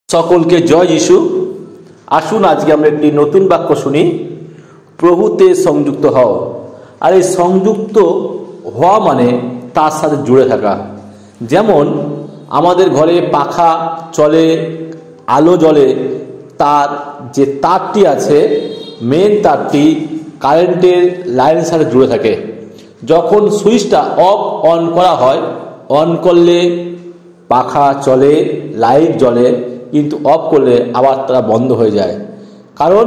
সকলকে জয় যিশু। আসুন আজকে আমরা একটি নতুন বাক্য শুনি, প্রভুতে সংযুক্ত হও। আর এই সংযুক্ত হওয়া মানে তার সাথে জুড়ে থাকা। যেমন আমাদের ঘরে পাখা চলে, আলো জ্বলে, তার যে তারটি আছে, মেন তারটি কারেন্টের লাইনের সাথে জুড়ে থাকে। যখন সুইচটা অফ অন করা হয়, অন করলে পাখা চলে, লাইট জ্বলে, কিন্তু অফ করলে আবার তারা বন্ধ হয়ে যায়। কারণ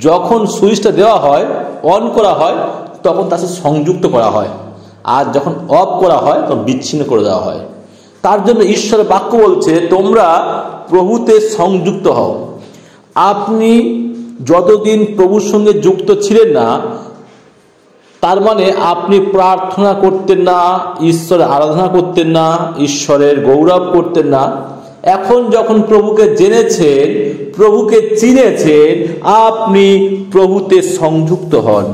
যখন সুইচটা দেওয়া হয়, অন করা হয়, তখন তার সাথে সংযুক্ত করা হয়, আর যখন অফ করা হয় তখন বিচ্ছিন্ন করে দেওয়া হয়। তার জন্য ঈশ্বরের বাক্য বলছে, তোমরা প্রভুতে সংযুক্ত হও। আপনি যতদিন প্রভুর সঙ্গে যুক্ত ছিলেন না, তার মানে আপনি প্রার্থনা করতেন না, ঈশ্বরের আরাধনা করতেন না, ঈশ্বরের গৌরব করতেন না। এখন যখন প্রভুকে জেনেছেন, প্রভুকে চিনেছেন, আপনি প্রভুতে সংযুক্ত হন,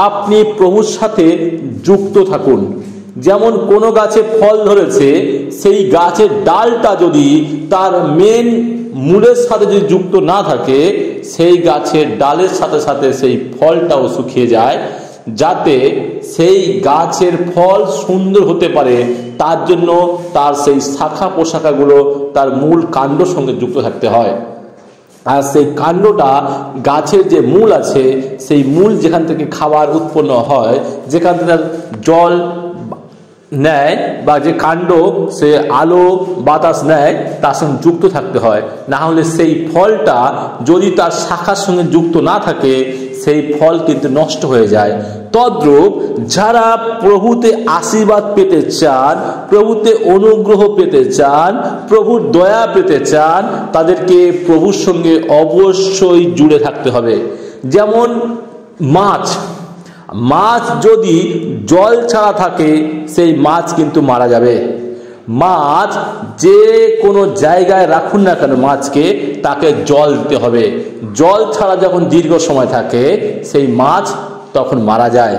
আপনি প্রভুর সাথে যুক্ত থাকুন। যেমন কোনো গাছে ফল ধরেছে, সেই গাছের ডালটা যদি তার মেন মূলের সাথে যদি যুক্ত না থাকে, সেই গাছের ডালের সাথে সাথে সেই ফলটাও শুকিয়ে যায়। যাতে সেই গাছের ফল সুন্দর হতে পারে, তার জন্য তার সেই শাখা প্রশাখাগুলো তার মূল কাণ্ডর সঙ্গে যুক্ত থাকতে হয়। আর সেই কাণ্ডটা, গাছের যে মূল আছে, সেই মূল যেখান থেকে খাবার উৎপন্ন হয়, যেখান থেকে জল নেয়, বা যে কাণ্ড সে আলো বাতাস নেয়, তার সঙ্গে যুক্ত থাকতে হয়। না হলে সেই ফলটা যদি তার শাখার সঙ্গে যুক্ত না থাকে, সেই ফল কিন্তু নষ্ট হয়ে যায়। তদ্রূপ যারা প্রভুতে আশীর্বাদ পেতে চান, প্রভুতে অনুগ্রহ পেতে চান, প্রভুর দয়া পেতে চান, তাদেরকে প্রভুর সঙ্গে অবশ্যই জুড়ে থাকতে হবে। যেমন মাছ যদি জল ছাড়া থাকে, সেই মাছ কিন্তু মারা যাবে। মাছ যে কোনো জায়গায় রাখুন না কেন, মাছকে তাকে জল দিতে হবে। জল ছাড়া যখন দীর্ঘ সময় থাকে, সেই মাছ তখন মারা যায়।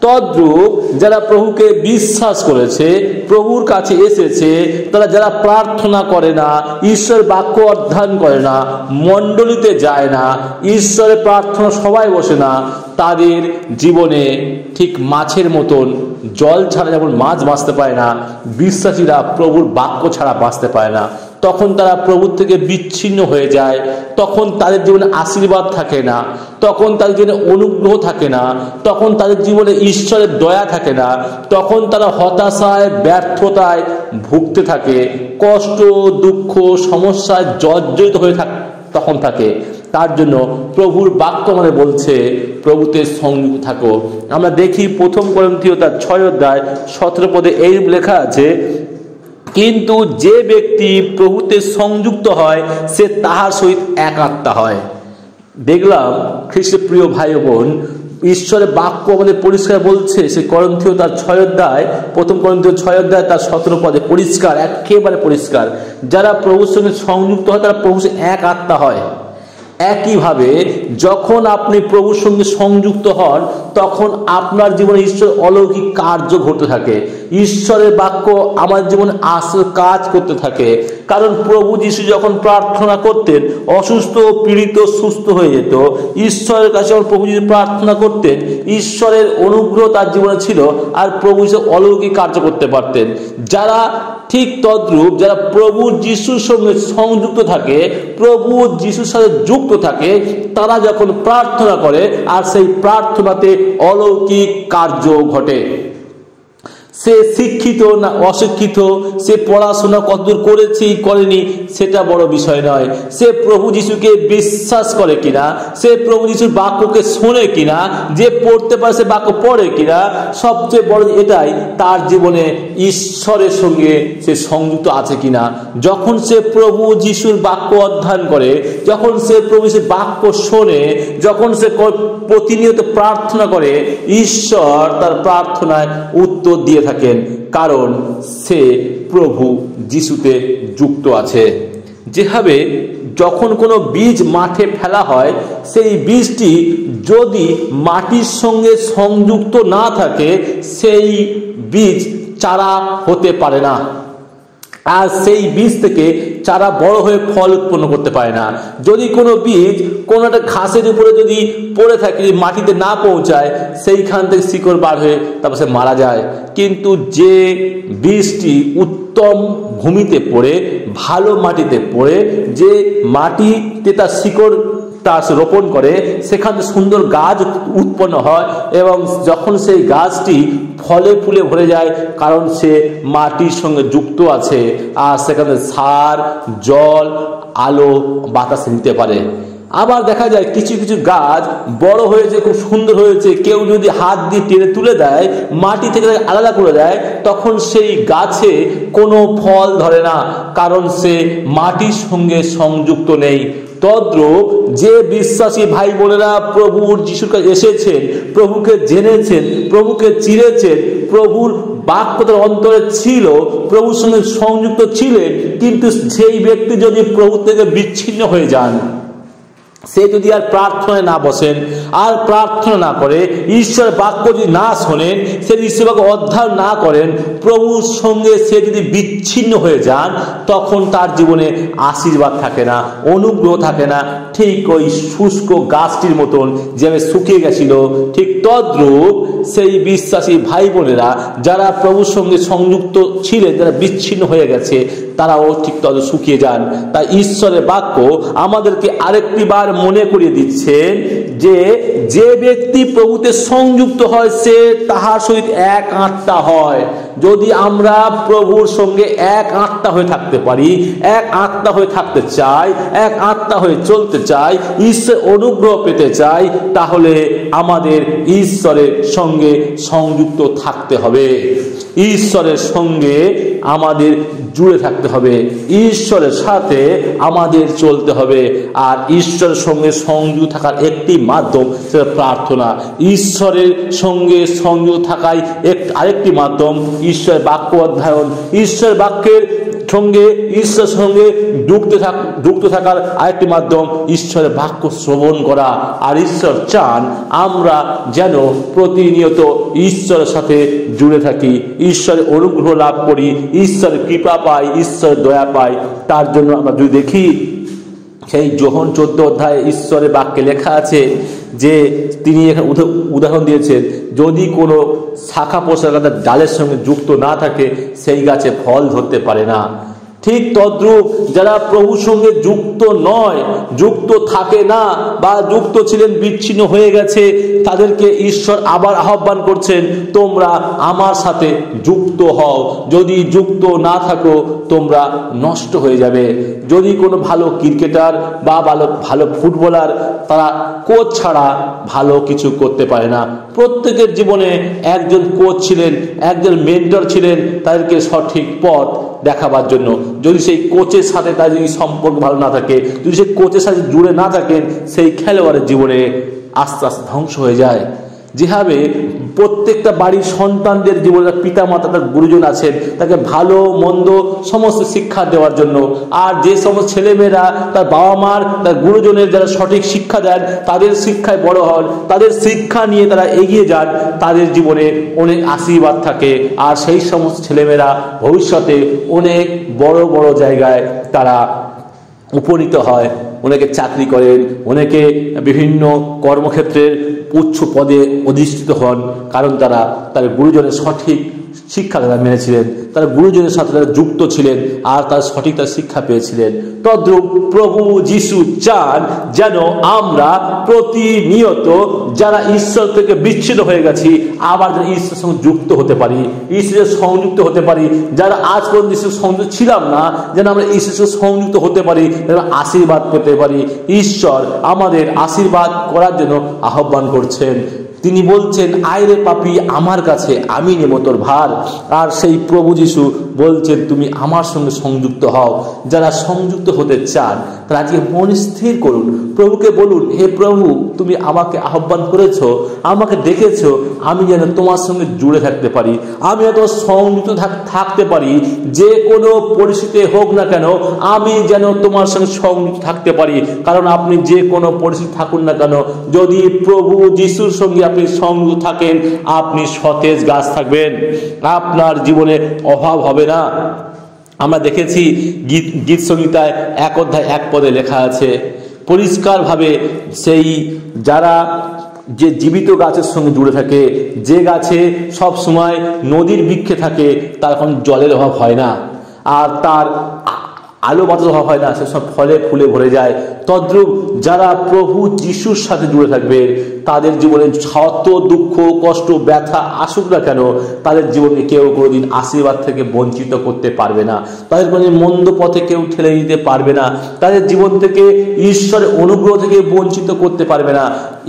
তদ্রূপ যারা প্রভুকে বিশ্বাস করেছে, প্রভুর কাছে এসেছে, তারা যারা প্রার্থনা করে না, ঈশ্বরের বাক্য অধ্যয়ন করে না, মণ্ডলীতে যায় না, ঈশ্বরের প্রার্থনা সবাই বসে না, তাদের জীবনে ঠিক মাছের মতন জল ছাড়া যেমন মাছ বাঁচতে পারে না, বিশ্বাসীরা প্রভুর বাক্য ছাড়া বাঁচতে পারে না। তখন তারা প্রভুর থেকে বিচ্ছিন্ন হয়ে যায়, তখন তাদের জীবনে আশীর্বাদ থাকে না, তখন তাদের জীবনে অনুগ্রহ থাকে না, তখন তাদের জীবনে ঈশ্বরের দয়া থাকে না, তখন তারা হতাশায়, ব্যর্থতায় ভুগতে থাকে, কষ্ট, দুঃখ, সমস্যায় জর্জরিত হয়ে তখন থাকে। তার জন্য প্রভুর বাক্য আমাদের বলছে, প্রভুতে সংযুক্ত থাকো। আমরা দেখি 1 করিন্থীয় তার 6 অধ্যায় 17 পদে এই লেখা আছে, কিন্তু যে ব্যক্তি প্রভুতে সংযুক্ত হয়, সে তাহার সহিত এক আত্মা হয়। দেখলাম খ্রিস্টের প্রিয় ভাই বোন, ঈশ্বরের বাক্য আমাদের পরিষ্কার বলছে, সে করিন্থীয় তার 6 অধ্যায়, 1 করিন্থীয় 6 অধ্যায় তার 17 পদে পরিষ্কার, একেবারে পরিষ্কার, যারা প্রভুর সঙ্গে সংযুক্ত হয়, তারা প্রভুর সঙ্গে এক আত্মা হয়। একইভাবে যখন আপনি প্রভুর সঙ্গে সংযুক্ত হন, তখন আপনার জীবনে ঈশ্বর অলৌকিক কার্য ঘটতে থাকে। ঈশ্বরের বাক্য আমার জীবনে আসল কাজ করতে থাকে। কারণ প্রভু যিশু যখন প্রার্থনা করতেন, অসুস্থ, পীড়িত, সুস্থ হয়ে যেত। ঈশ্বরের কাছে যখন প্রভু যিশু প্রার্থনা করতেন, ঈশ্বরের অনুগ্রহ তার জীবনে ছিল, আর প্রভু যিশু অলৌকিক কার্য করতে পারতেন। যারা ঠিক তদ্রূপ, যারা প্রভু যিশুর সঙ্গে সংযুক্ত থাকে, প্রভু যিশুর সাথে যুক্ত থাকে, তারা যখন প্রার্থনা করে, আর সেই প্রার্থনাতে অলৌকিক কার্য ঘটে। সে শিক্ষিত না অশিক্ষিত, সে পড়াশোনা কতদূর করেছে করেনি, সেটা বড় বিষয় নয়। সে প্রভু যিশুকে বিশ্বাস করে কিনা, সে প্রভু যিশুর বাক্যকে শোনে কিনা, যে পড়তে পারে সে বাক্য পড়ে কিনা, সবচেয়ে বড় এটাই, তার জীবনে ঈশ্বরের সঙ্গে সে সংযুক্ত আছে কিনা। যখন সে প্রভু যিশুর বাক্য অধ্যয়ন করে, যখন সে প্রভু যিশুর বাক্য শোনে, যখন সে প্রতিনিয়ত প্রার্থনা করে, ঈশ্বর তার প্রার্থনায় উত্তর দিয়ে থাকেন, কারণ সে প্রভু যিশুতে যুক্ত আছে। যেভাবে যখন কোনো বীজ মাঠে ফেলা হয়, সেই বীজটি যদি মাটির সঙ্গে সংযুক্ত না থাকে, সেই বীজ চারা হতে পারে না। আর সেই বীজ থেকে চারা বড় হয়ে ফল উৎপন্ন করতে পারে না। যদি কোনো বীজ কোনো একটা ঘাসের উপরে যদি পড়ে থাকে, মাটিতে না পৌঁছায়, সেইখান থেকে শিকড় বার হয়ে তারপর সে মারা যায়। কিন্তু যে বীজটি উত্তম ভূমিতে পড়ে, ভালো মাটিতে পড়ে, যে মাটিতে তার শিকড় রোপণ করে, সেখানে সুন্দর গাছ উৎপন্ন হয় এবং যখন সেই গাছটি ফলে ফুলে ভরে যায়, কারণ সে মাটির সঙ্গে যুক্ত আছে আর সেখানে সার, জল, আলো, বাতাস নিতে পারে। আবার দেখা যায় কিছু কিছু গাছ বড় হয়েছে, খুব সুন্দর হয়েছে, কেউ যদি হাত দিয়ে টেনে তুলে দেয়, মাটি থেকে আলাদা করে দেয়, তখন সেই গাছে কোনো ফল ধরে না, কারণ সে মাটির সঙ্গে সংযুক্ত নেই। তদ্রূপ যে বিশ্বাসী ভাই বোনেরা প্রভুর যিশুর কাছে এসেছেন, প্রভুকে জেনেছেন, প্রভুকে চিনেছেন, প্রভুর বাক্য তার অন্তরে ছিল, প্রভুর সঙ্গে সংযুক্ত ছিলেন, কিন্তু সেই ব্যক্তি যদি প্রভু থেকে বিচ্ছিন্ন হয়ে যান, সে যদি আর প্রার্থনায় না বসেন, আর প্রার্থনা না করে, ঈশ্বর বাক্য যদি না শোনেন, সে ঈশ্বর বাক্য অধ্যয়ন না করেন, প্রভুর সঙ্গে সে যদি বিচ্ছিন্ন হয়ে যান, তখন তার জীবনে আশীর্বাদ থাকে না, অনুগ্রহ থাকে না। ঠিক ওই শুষ্ক গাছটির মতন যেভাবে শুকিয়ে গেছিল, ঠিক তদ্রূপ সেই বিশ্বাসী ভাই বোনেরা যারা প্রভুর সঙ্গে সংযুক্ত ছিলেন, যারা বিচ্ছিন্ন হয়ে গেছে, তারাও ঠিক তত শুকিয়ে যান। তাই ঈশ্বরের বাক্য আমাদেরকে আরেকটি বার মনে করিয়ে দিচ্ছেন যে যে ব্যক্তি প্রভুতে সংযুক্ত হয়, সে তাহার সহিত এক আত্মা হয়। যদি আমরা প্রভুর সঙ্গে এক আত্মা হয়ে থাকতে পারি, এক আত্মা হয়ে থাকতে চাই, এক আত্মা হয়ে চলতে চাই, ঈশ্বর অনুগ্রহ পেতে চাই, তাহলে আমাদের ঈশ্বরের সঙ্গে সংযুক্ত থাকতে হবে, ঈশ্বরের সঙ্গে আমাদের জুড়ে থাকতে হবে, ঈশ্বরের সাথে আমাদের চলতে হবে। আর ঈশ্বরের সঙ্গে সংযুক্ত থাকার একটি মাধ্যম, সেটা প্রার্থনা। ঈশ্বরের সঙ্গে সংযুক্ত থাকাই আরেকটি মাধ্যম ঈশ্বরের বাক্য অধ্যয়ন, ঈশ্বরের বাক্যের সঙ্গে, ঈশ্বরের সঙ্গে যুক্ত থাকার আরেকটি মাধ্যম ঈশ্বরের বাক্য শ্রবণ করা। আর ঈশ্বর চান আমরা যেন প্রতিনিয়ত ঈশ্বরের সাথে জুড়ে থাকি, ঈশ্বরের অনুগ্রহ লাভ করি, ঈশ্বরের কৃপা পাই, ঈশ্বরের দয়া পাই। তার জন্য আমরা যদি দেখি, সেই যোহন 14 অধ্যায়ে ঈশ্বরের বাক্যে লেখা আছে যে তিনি এখানে উদাহরণ দিয়েছেন, যদি কোনো শাখা প্রশাখা ডালের সঙ্গে যুক্ত না থাকে, সেই গাছে ফল ধরতে পারে না। ঠিক তদ্রূপ যারা প্রভুর সঙ্গে যুক্ত নয়, যুক্ত থাকে না, বা যুক্ত ছিলেন বিচ্ছিন্ন হয়ে গেছে, তাদেরকে ঈশ্বর আবার আহ্বান করছেন, তোমরা আমার সাথে যুক্ত হও। যদি যুক্ত না থাকো, তোমরা নষ্ট হয়ে যাবে। যদি কোনো ভালো ক্রিকেটার বা ভালো ফুটবলার, তারা কোচ ছাড়া ভালো কিছু করতে পারে না। প্রত্যেকের জীবনে একজন কোচ ছিলেন, একজন মেন্টর ছিলেন, তাদেরকে সঠিক পথ দেখাবার জন্য। যদি সেই কোচের সাথে তার যদি সম্পর্ক ভালো না থাকে, যদি সেই কোচের সাথে জুড়ে না থাকেন, সেই খেলোয়াড়ের জীবনে আস্তে আস্তে ধ্বংস হয়ে যায়। যেভাবে প্রত্যেকটা বাড়ির সন্তানদের জীবনে পিতা মাতা, তার গুরুজন আছেন, তাকে ভালো মন্দ সমস্ত শিক্ষা দেওয়ার জন্য। আর যে সমস্ত ছেলেমেয়েরা তার বাবা মার, তার গুরুজনের যারা সঠিক শিক্ষা দেন, তাদের শিক্ষায় বড় হন, তাদের শিক্ষা নিয়ে তারা এগিয়ে যান, তাদের জীবনে অনেক আশীর্বাদ থাকে। আর সেই সমস্ত ছেলেমেয়েরা ভবিষ্যতে অনেক বড় বড় জায়গায় তারা উপনীত হয়, অনেকে চাকরি করেন, অনেকে বিভিন্ন কর্মক্ষেত্রের উচ্চ পদে অধিষ্ঠিত হন, কারণ তারা তার গুরুজনের সঠিক শিক্ষা তারা মেনেছিলেন, তারা গুরুজনের সাথে তারা যুক্ত ছিলেন, আর তার সঠিক তার শিক্ষা পেয়েছিলেন। তদ্রূপ প্রভু যিশু চান যেন আমরা প্রতিনিয়ত যারা ঈশ্বর থেকে বিচ্ছিন্ন হয়ে গেছি, আবার যেন ঈশ্বরের সঙ্গে যুক্ত হতে পারি, ঈশ্বরের সংযুক্ত হতে পারি। যারা আজ পর্যন্ত ঈশ্বরের সংযুক্ত ছিলাম না, যেন আমরা ঈশ্বরের সঙ্গে সংযুক্ত হতে পারি, যেন আশীর্বাদ পেতে পারি। ঈশ্বর আমাদের আশীর্বাদ করার জন্য আহ্বান করছেন। তিনি বলছেন, আয়রে পাপী আমার কাছে, আমি নেব তোর ভার। আর সেই প্রভু যিশু বলছেন, তুমি আমার সঙ্গে সংযুক্ত হও। যারা সংযুক্ত হতে চান, তারা আজকে মন স্থির করুন, প্রভুকে বলুন, হে প্রভু, তুমি আমাকে আহ্বান করেছো, আমাকে ডেকেছো, আমি যেন তোমার সঙ্গে জুড়ে থাকতে পারি, আমি যেন তোমার সংযুক্ত থাকতে পারি। যে কোনো পরিস্থিতি হোক না কেন, আমি যেন তোমার সঙ্গে সংযুক্ত থাকতে পারি। কারণ আপনি যে কোনো পরিস্থিতি থাকুন না কেন, যদি প্রভু যিশুর সঙ্গে আপনি সংযুক্ত থাকেন, আপনি সতেজ গাছ থাকবেন, আপনার জীবনে অভাব হবে না। আমরা দেখেছি গীত সংহিতায় 1 অধ্যায় 1 পদে লেখা আছে পরিষ্কারভাবে, সেই যারা যে জীবিত গাছের সঙ্গে জুড়ে থাকে, যে গাছে সব সময় নদীর বৃক্ষে থাকে, তার কোনো জলের অভাব হয় না, আর তার আলো বাতাস অভাব হয় না, সেসব ফলে ফুলে ভরে যায়। তদ্রূপ যারা প্রভু যিশুর সাথে জুড়ে থাকবে, তাদের জীবনে শত দুঃখ কষ্ট ব্যথা আসুক না কেন, তাদের জীবনে কেউ কোনোদিন আশীর্বাদ থেকে বঞ্চিত করতে পারবে না, তাদের কোনো মন্দ পথে কেউ ঠেলে দিতে পারবে না, তাদের জীবন থেকে ঈশ্বরের অনুগ্রহ থেকে বঞ্চিত করতে পারবে না।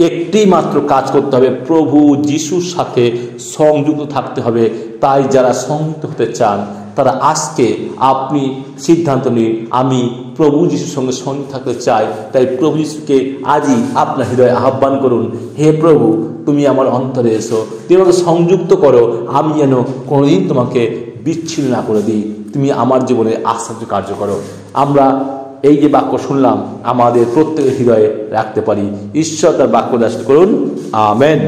একটি মাত্র কাজ করতে হবে, প্রভু যিশুর সাথে সংযুক্ত থাকতে হবে। তাই যারা সংযুক্ত হতে চান তারা আজকে আপনি সিদ্ধান্ত নিন, আমি প্রভু যিশুর সঙ্গে সংযুক্ত থাকতে চাই। তাই প্রভু যিশুকে আজই আপনার হৃদয়ে আহ্বান করুন, হে প্রভু, তুমি আমার অন্তরে এসো, তুমি আমাকে সংযুক্ত করো, আমি যেন কোনোদিন তোমাকে বিচ্ছিন্ন না করে দিই, তুমি আমার জীবনে আশ্চর্য কার্য করো। আমরা এই যে বাক্য শুনলাম আমাদের প্রত্যেকের হৃদয়ে রাখতে পারি। ঈশ্বর তার বাক্য দাস করুন। আমেন।